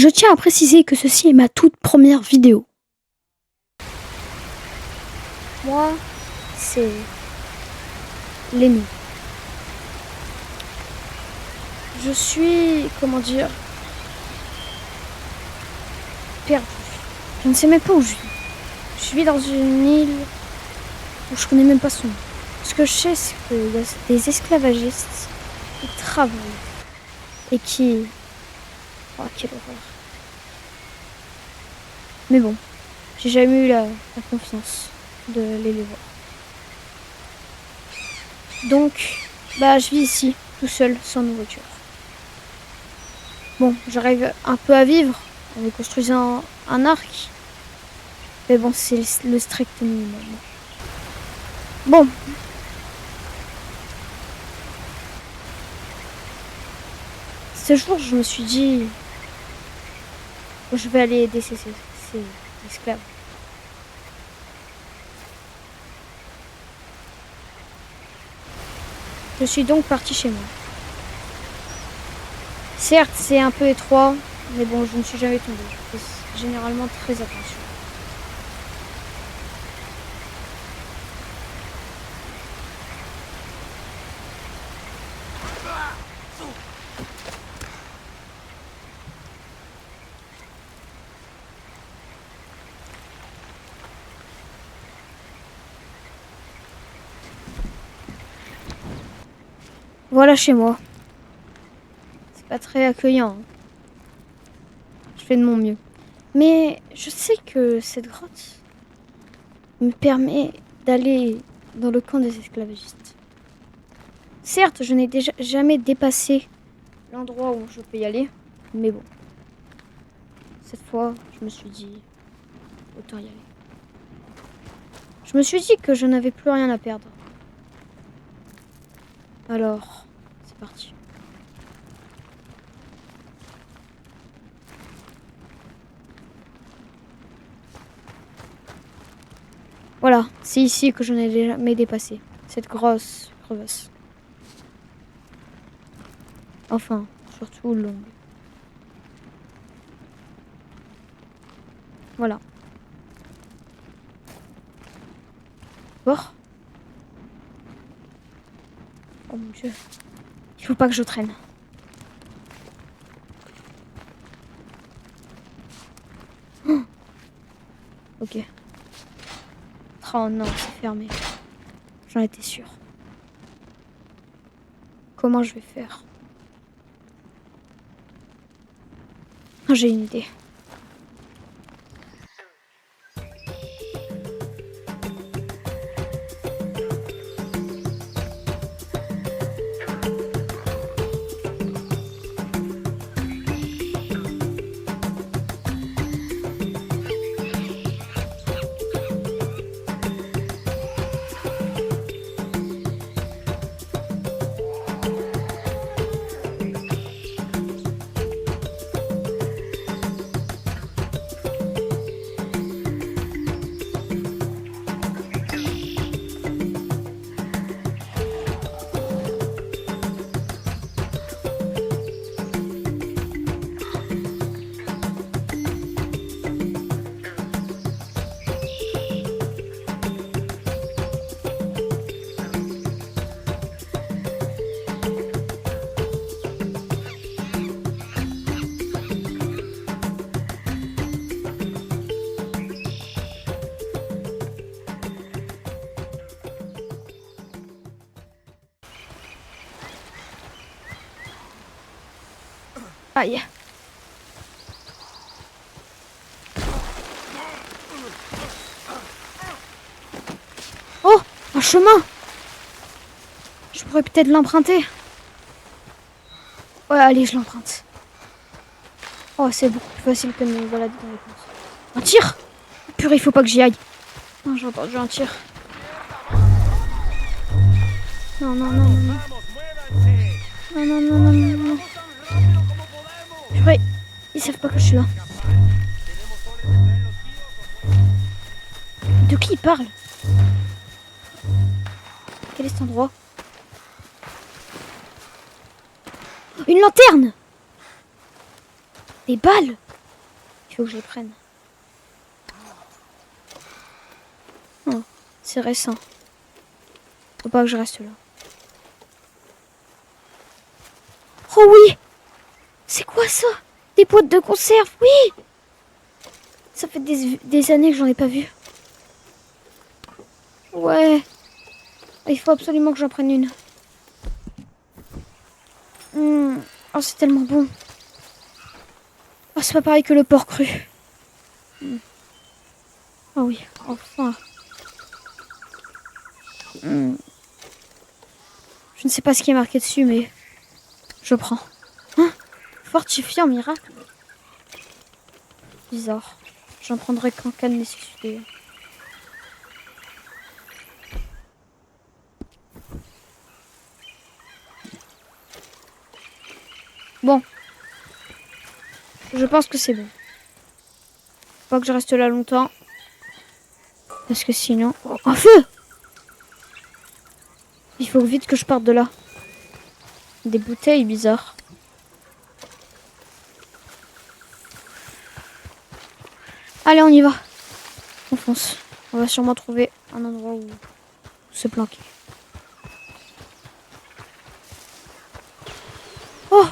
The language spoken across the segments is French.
Je tiens à préciser que ceci est ma toute première vidéo. Moi, c'est Lenny. Je suis, comment dire, perdu. Je ne sais même pas où je vis. Je vis dans une île où je connais même pas son nom. Ce que je sais, c'est qu'il y a des esclavagistes qui travaillent et qui... Oh, quelle horreur. Mais bon, j'ai jamais eu la confiance de les voir. Donc, je vis ici, tout seul, sans nourriture. Bon, j'arrive un peu à vivre en me construisant un arc. Mais bon, c'est le strict minimum. Bon. Ce jour, je me suis dit... Je vais aller aider ces esclaves. Je suis donc partie chez moi. Certes, c'est un peu étroit, mais bon, je ne suis jamais tombée. Je fais généralement très attention. Voilà chez moi. C'est pas très accueillant. Je fais de mon mieux. Mais je sais que cette grotte me permet d'aller dans le camp des esclavagistes. Certes, je n'ai déjà jamais dépassé l'endroit où je peux y aller, mais bon. Cette fois, je me suis dit, autant y aller. Je me suis dit que je n'avais plus rien à perdre. Alors, c'est parti. Voilà, c'est ici que je n'ai jamais dépassé. Cette grosse crevasse. Enfin, surtout longue. Voilà. Bon. Oh mon Dieu. Il faut pas que je traîne. Oh. Ok. Oh non, c'est fermé. J'en étais sûre. Comment je vais faire? Oh, j'ai une idée. Aïe. Oh, un chemin. Je pourrais peut-être l'emprunter. Ouais, allez, je l'emprunte. Oh, c'est beaucoup plus facile que de me balader dans les pentes. Un tir. Purée, il faut pas que j'y aille. Non, j'ai entendu un tir. Non, non, non, non, non. Non, non, non, non, non, non. Purée, ils savent pas que je suis là. De qui ils parlent? Quel est cet endroit? Une lanterne! Des balles! Il faut que je les prenne. Oh, c'est récent. Faut pas que je reste là. Oh oui! C'est quoi ça? Des boîtes de conserve, oui! Ça fait des années que j'en ai pas vu. Ouais. Il faut absolument que j'en prenne une. Oh, c'est tellement bon. Oh, c'est pas pareil que le porc cru. Oh oui, enfin. Je ne sais pas ce qui est marqué dessus, mais je prends. Hein? Fortifiant miracle. Bizarre. J'en prendrai qu'en cas de nécessité. Bon. Je pense que c'est bon. Faut pas que je reste là longtemps. Parce que sinon... Oh, un feu! Il faut vite que je parte de là. Des bouteilles bizarres. Allez, on y va. On fonce. On va sûrement trouver un endroit où se planquer. Oh!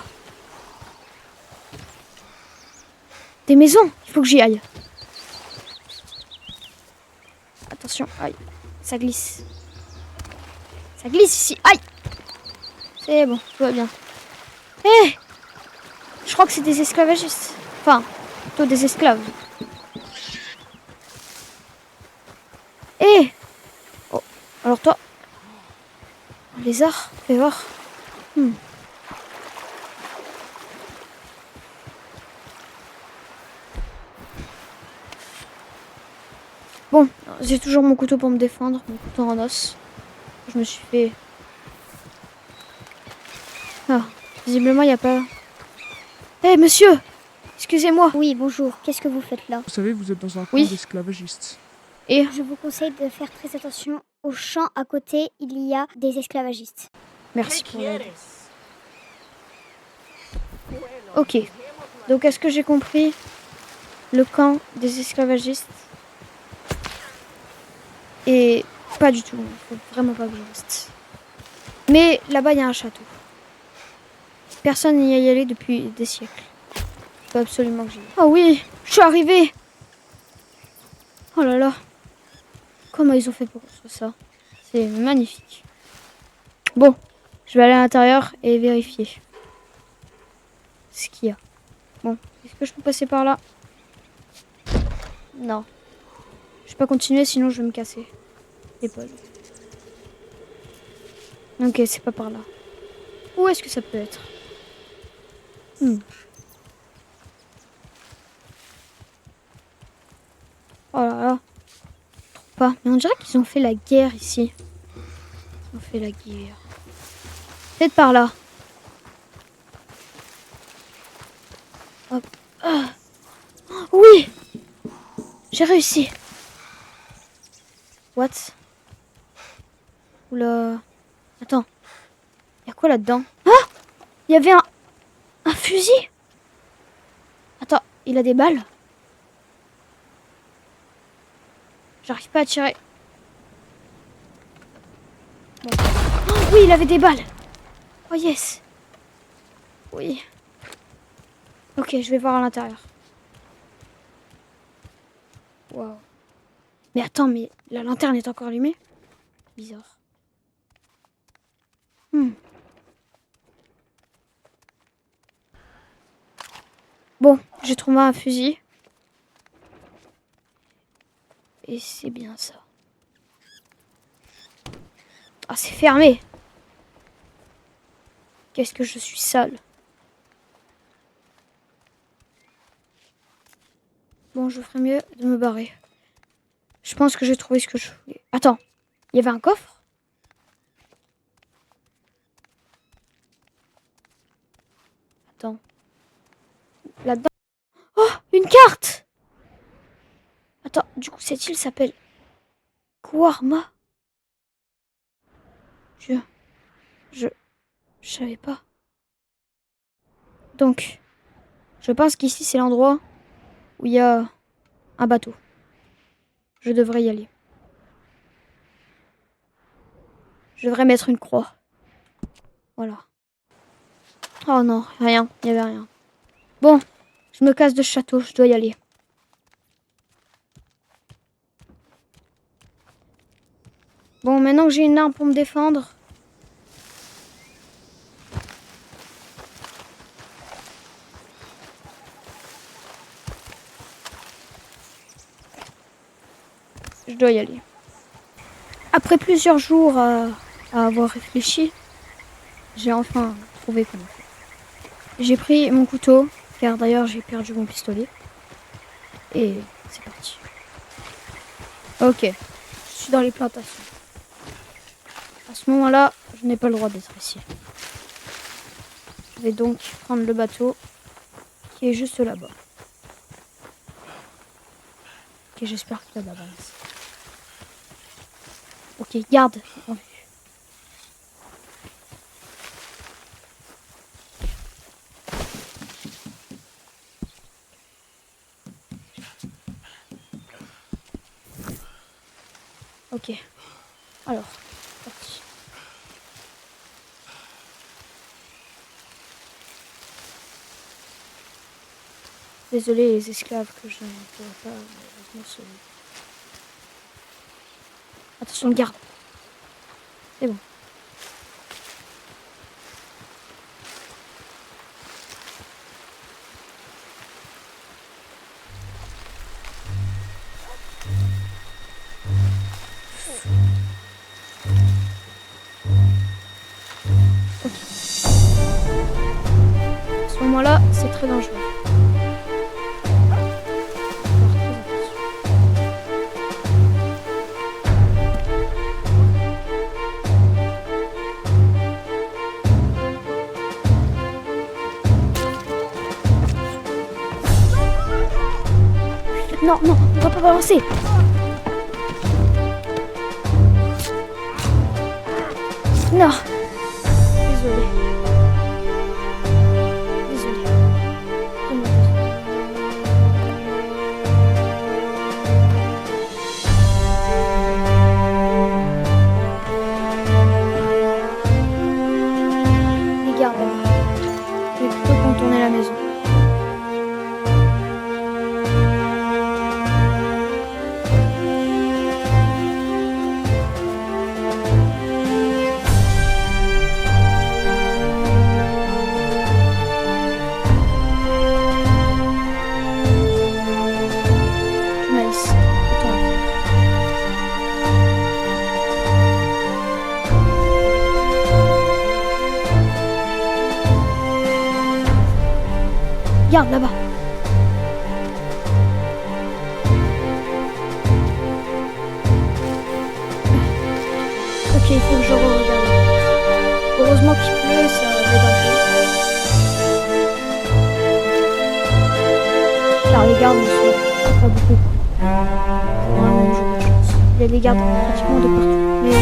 Des maisons! Il faut que j'y aille. Attention, aïe. Ça glisse. Ça glisse ici. Aïe! C'est bon, tout va bien. Hé! Je crois que c'est des esclavagistes. Enfin, plutôt des esclaves. Hé! Oh, alors toi? Lézard, fais voir. Bon, j'ai toujours mon couteau pour me défendre, mon couteau en os. Je me suis fait... Ah, visiblement, il n'y a pas... Hé, monsieur! Excusez-moi. Oui, bonjour. Qu'est-ce que vous faites là? Vous savez, vous êtes dans un camp Oui. d'esclavagistes. Et... Je vous conseille de faire très attention. Au champ à côté, il y a des esclavagistes. Merci pour l'aide. Ok. Donc, est-ce que j'ai compris? Le camp des esclavagistes. Et pas du tout. Il faut vraiment pas que je reste. Mais là-bas, il y a un château. Personne n'y est allé depuis des siècles. Il faut absolument que j'y aille. Oh oui, je suis arrivée. Oh là là. Comment ils ont fait pour ça? C'est magnifique. Bon, je vais aller à l'intérieur et vérifier ce qu'il y a. Bon, est-ce que je peux passer par là? Non. Je peux pas continuer, sinon je vais me casser l'épaule. Ok, c'est pas par là. Où est-ce que ça peut être? Oh là là. Trop pas. Mais on dirait qu'ils ont fait la guerre ici. Ils ont fait la guerre. Peut-être par là. Hop. Ah. Oh, oui! J'ai réussi. What? Oula. Attends. Il y a quoi là-dedans? Ah! Il y avait un fusil? Attends, il a des balles? J'arrive pas à tirer. Bon. Oh, oui, il avait des balles. Oh yes. Oui. Ok, je vais voir à l'intérieur. Waouh. Mais attends, mais la lanterne est encore allumée? Bizarre. Bon, j'ai trouvé un fusil. Et c'est bien ça. Ah, c'est fermé. Qu'est-ce que je suis sale. Bon, je ferais mieux de me barrer. Je pense que j'ai trouvé ce que je voulais. Attends, il y avait un coffre? Attends. Là-dedans. Oh, une carte! Attends, du coup, cette île s'appelle Kwarma. Je savais pas. Donc, je pense qu'ici, c'est l'endroit où il y a un bateau. Je devrais y aller. Je devrais mettre une croix. Voilà. Oh non, rien, il n'y avait rien. Bon, je me casse de ce château, je dois y aller. Bon, maintenant que j'ai une arme pour me défendre... Je dois y aller. Après plusieurs jours à avoir réfléchi, j'ai enfin trouvé comment faire. J'ai pris mon couteau, car d'ailleurs j'ai perdu mon pistolet. Et c'est parti. Ok, je suis dans les plantations. À ce moment-là, je n'ai pas le droit d'être ici. Je vais donc prendre le bateau qui est juste là-bas. Ok, j'espère qu'il y a de la balance. Ok, garde en vue. Ok, alors, parti. Désolé les esclaves que je ne pourrais pas malheureusement sauver. Attention, garde. C'est bon. Ok. À ce moment-là, c'est très dangereux. Alors, très attention. Non, non, on va pas balancer. Non. Désolé. Désolé. Vraiment désolé. Les gardes là-bas. Je vais plutôt contourner la maison. Nice. Attends. Regarde là-bas. Ok, il faut que je regarde. Heureusement qu'il pleut, ça va être un peu. Car les gardes ne sont pas beaucoup. Vraiment, j'ai de chance. Il y a des gardes pratiquement de partout. Mais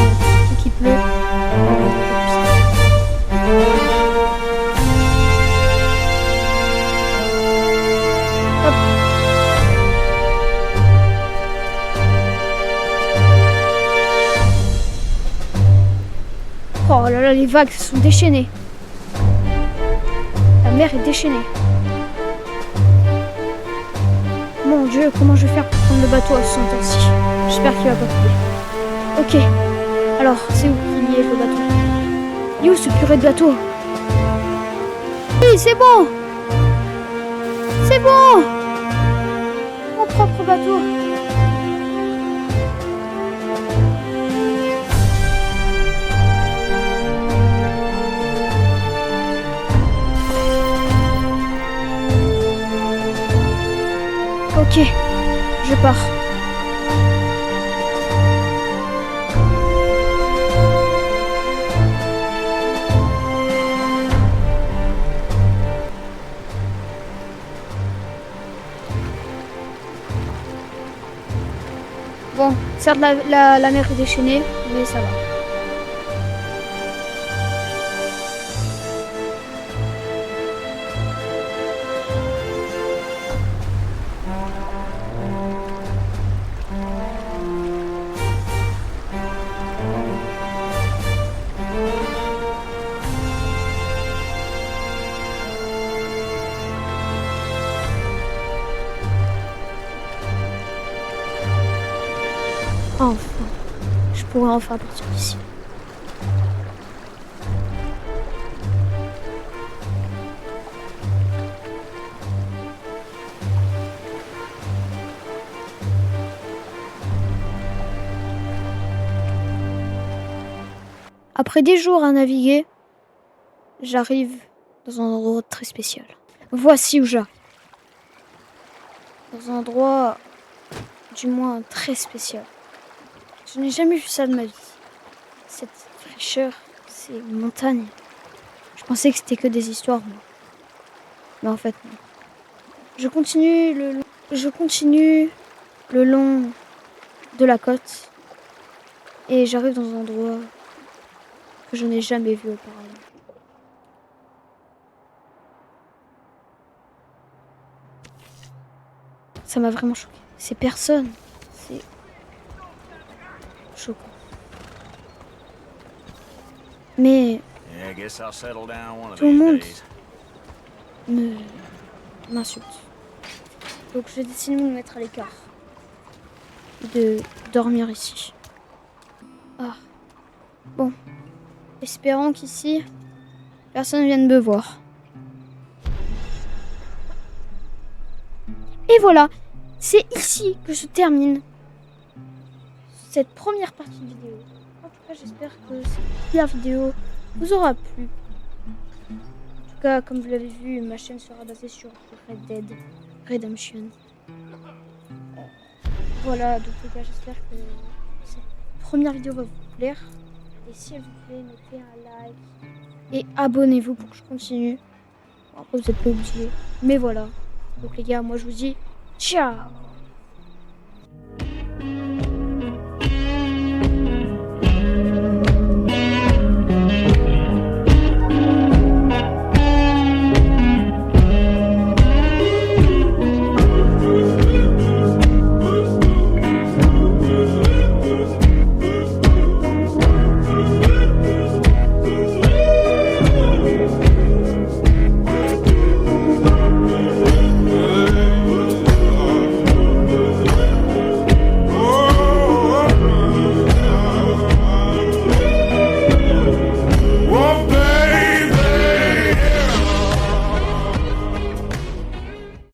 vu qu'il pleut, on va être Hop. Oh là là, les vagues sont déchaînées. La mer est déchaînée. Mon Dieu, comment je vais faire pour prendre le bateau à ce temps-ci? J'espère qu'il va pas couler. Ok. Alors, c'est où qu'il y est le bateau? Il est où ce purée de bateau? Oui, c'est bon! C'est bon! Mon propre bateau. Ok, je pars. Bon, certes la mer est déchaînée, mais ça va. Enfin, je pourrais enfin partir d'ici. Après des jours à naviguer, j'arrive dans un endroit très spécial. Voici où j'arrive. Dans un endroit, du moins, très spécial. Je n'ai jamais vu ça de ma vie. Cette fraîcheur, ces montagnes. Je pensais que c'était que des histoires, moi. Mais en fait, non. Je continue le long de la côte. Et j'arrive dans un endroit que je n'ai jamais vu auparavant. Ça m'a vraiment choqué. Ces personnes, c'est choquant. Mais Yeah, I guess I'll settle down one of tout le these monde days. m'insulte. Donc j'ai décidé de me mettre à l'écart. De dormir ici. Ah. Bon. Espérons qu'ici, personne ne vienne me voir. Et voilà, c'est ici que se termine cette première partie de vidéo. En tout cas, j'espère que cette première vidéo vous aura plu. En tout cas, comme vous l'avez vu, ma chaîne sera basée sur Red Dead Redemption. Voilà, donc les gars, j'espère que cette première vidéo va vous plaire. Et si elle vous plaît, mettez un like et abonnez-vous pour que je continue. Bon, après, vous n'êtes pas obligés. Mais voilà. Donc les gars, moi je vous dis ciao.